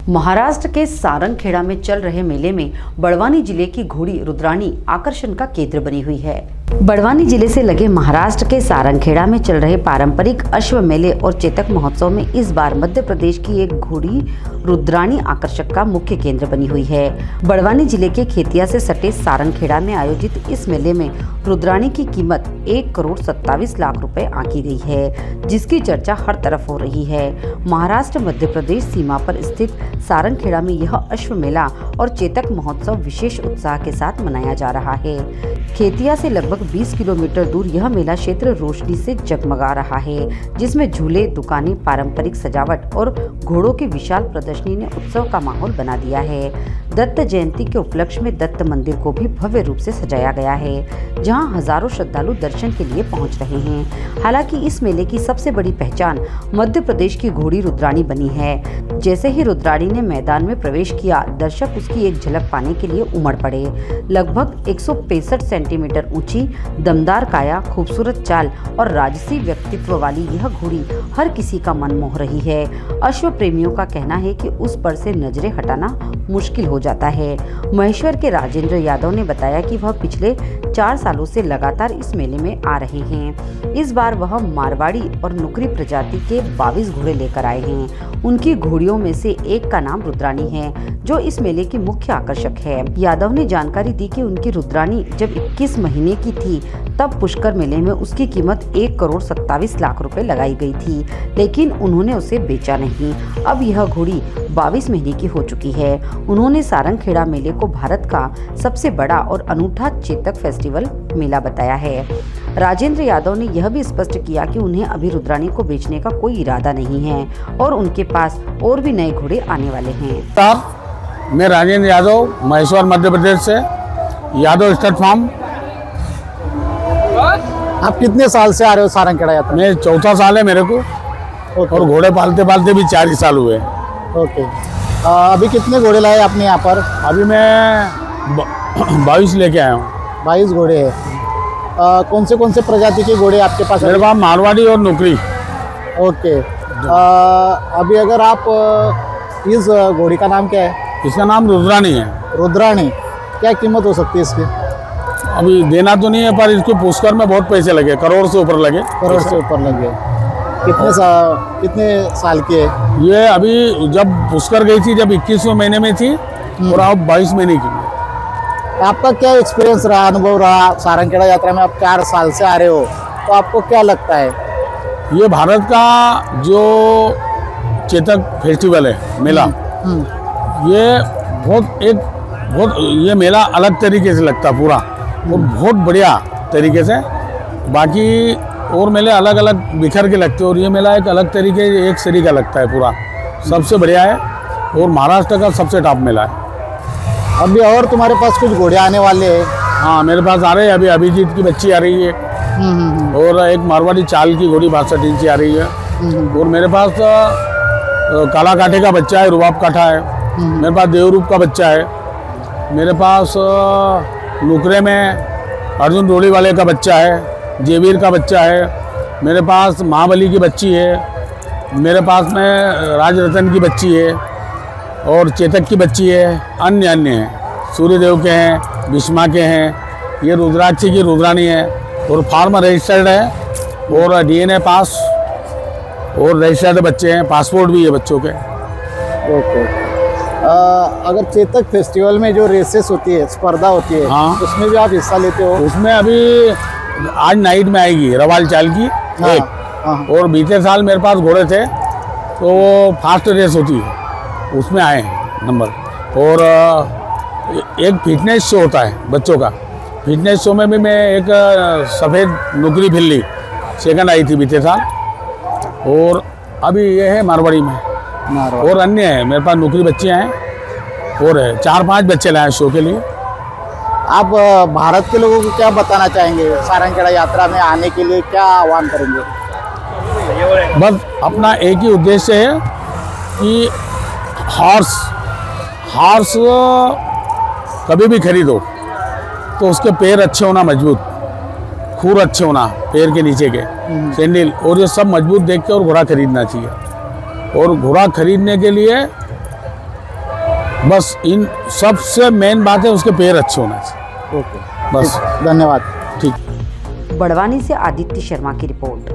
महाराष्ट्र के सारंगखेड़ा में चल रहे मेले में बड़वानी जिले की घोड़ी रुद्राणी आकर्षण का केंद्र बनी हुई है। बड़वानी जिले से लगे महाराष्ट्र के सारंगखेड़ा में चल रहे पारंपरिक अश्व मेले और चेतक महोत्सव में इस बार मध्य प्रदेश की एक घोड़ी रुद्राणी आकर्षक का मुख्य केंद्र बनी हुई है। बड़वानी जिले के खेतिया से सटे सारंगखेड़ा में आयोजित इस मेले में रुद्राणी की कीमत 1,27,00,000 रुपए आंकी गई है, जिसकी चर्चा हर तरफ हो रही है। महाराष्ट्र मध्य प्रदेश सीमा पर स्थित सारंगखेड़ा में यह अश्व मेला और चेतक महोत्सव विशेष उत्साह के साथ मनाया जा रहा है। खेतिया से लगभग 20 किलोमीटर दूर यह मेला क्षेत्र रोशनी से जगमगा रहा है, जिसमें झूले, दुकानें, पारंपरिक सजावट और घोड़ों की विशाल प्रदर्शनी ने उत्सव का माहौल बना दिया है। दत्त जयंती के उपलक्ष्य में दत्त मंदिर को भी भव्य रूप से सजाया गया है, जहां हजारों श्रद्धालु दर्शन के लिए पहुंच रहे हैं। हालांकि इस मेले की सबसे बड़ी पहचान मध्य प्रदेश की घोड़ी रुद्राणी बनी है। जैसे ही रुद्राणी ने मैदान में प्रवेश किया, दर्शक उसकी एक झलक पाने के लिए उमड़ पड़े। लगभग 165 सेंटीमीटर ऊंची, दमदार काया, खूबसूरत चाल और राजसी व्यक्तित्व वाली यह घोड़ी हर किसी का मन मोह रही है। अश्व प्रेमियों का कहना है कि उस पर से नजरें हटाना मुश्किल हो जाता है। महेश्वर के राजेंद्र यादव ने बताया कि वह पिछले 4 सालों से लगातार इस मेले में आ रहे हैं। इस बार वह मारवाड़ी और नुकरी प्रजाति के 22 घोड़े लेकर आए हैं। उनकी घोड़ियों में से एक का नाम रुद्राणी है, जो इस मेले की मुख्य आकर्षक है। यादव ने जानकारी दी कि उनकी रुद्राणी जब 21 महीने की थी, तब पुष्कर मेले में उसकी कीमत 1,27,00,000 रुपए लगाई गई थी, लेकिन उन्होंने उसे बेचा नहीं। अब यह घोड़ी 22 महीने की हो चुकी है। उन्होंने सारंगखेड़ा मेले को भारत का सबसे बड़ा और अनूठा चेतक फेस्टिवल मेला बताया है। राजेंद्र यादव ने यह भी स्पष्ट किया कि उन्हें अभी रुद्राणी को बेचने का कोई इरादा नहीं है और उनके पास और भी नए घोड़े आने वाले हैं। मैं राजेंद्र यादव, महेश्वर मध्य प्रदेश से, यादव स्टेट फार्म। आप कितने साल से आ रहे हो सारंगखेड़ा यात्रा? मैं 4था साल है मेरे को। और घोड़े पालते पालते भी 4 ही साल हुए। ओके। अभी कितने घोड़े लाए आपने यहाँ पर? अभी मैं 22 लेके आया हूँ। 22 घोड़े हैं। कौन से प्रजाति के घोड़े आपके पास? मेरे पास मारवाड़ी और नुकरी। ओके। अभी अगर आप इस घोड़ी का नाम क्या है? इसका नाम रुद्राणी है। रुद्राणी। क्या कीमत हो सकती है इसकी? अभी देना तो नहीं है, पर इसको पुष्कर में बहुत पैसे लगे, करोड़ से ऊपर लगे। करोड़ से ऊपर लगे। कितने साल की है ये? अभी जब पुष्कर गई थी, जब 21वें महीने में थी, और अब 22 महीने की। आपका क्या एक्सपीरियंस रहा, अनुभव रहा सारंगखेड़ा यात्रा में? आप 4 साल से आ रहे हो, तो आपको क्या लगता है? ये भारत का जो चेतक फेस्टिवल है, मेला, ये बहुत ये मेला अलग तरीके से लगता है पूरा, और बहुत बढ़िया तरीके से। बाकी और मेले अलग अलग बिखर के लगते हैं, और ये मेला एक अलग तरीके, एक सरी का लगता है पूरा। सबसे बढ़िया है और महाराष्ट्र का सबसे टॉप मेला है। अभी और तुम्हारे पास कुछ घोड़े आने वाले हैं? हाँ, मेरे पास आ रहे हैं। अभी अभिजीत की बच्ची आ रही है, और एक मारवाड़ी चाल की घोड़ी 62 इंची आ रही है, और मेरे पास काला काठे का बच्चा है, रुबाब काठा है, मेरे पास देवरूप का बच्चा है, मेरे पास नुकरे में अर्जुन रोड़ी वाले का बच्चा है, जेवीर का बच्चा है, मेरे पास महाबली की बच्ची है, मेरे पास में राजरतन की बच्ची है, और चेतक की बच्ची है, अन्य हैं, सूर्यदेव के हैं, भीष्मा के हैं, ये रुद्राक्षी की रुद्राणी है, और फार्म रजिस्टर्ड है, और DNA पास और रजिस्टर्ड बच्चे हैं, पासपोर्ट भी है बच्चों के। ओके। अगर चेतक फेस्टिवल में जो रेसेस होती है, स्पर्धा होती है, हाँ, उसमें भी आप हिस्सा लेते हो? उसमें अभी आज नाइट में आएगी रवाल चाल की एक। हाँ। और बीते साल मेरे पास घोड़े थे, तो वो फास्ट रेस होती है, उसमें आए हैं नंबर। और एक फिटनेस शो होता है बच्चों का, फिटनेस शो में भी मैं एक सफ़ेद नुकरी भिल्ली सेकंड आई थी बीते साल। और अभी ये है मारवाड़ी में, और अन्य है मेरे पास नुकरी बच्चियाँ हैं, और है 4-5 बच्चे लाए शो के लिए। आप भारत के लोगों को क्या बताना चाहेंगे सारंगखेड़ा यात्रा में आने के लिए? क्या आह्वान करेंगे? बस अपना एक ही उद्देश्य है कि हॉर्स कभी भी खरीदो तो उसके पैर अच्छे होना, मजबूत, खूर अच्छे होना पैर के नीचे के, सैंडल, और ये सब मजबूत देख के और घोड़ा खरीदना चाहिए। और घोड़ा खरीदने के लिए बस इन सबसे मेन बात है उसके पैर अच्छे होना चाहिए। ओके बस। ठीक, धन्यवाद। ठीक। बड़वानी से आदित्य शर्मा की रिपोर्ट।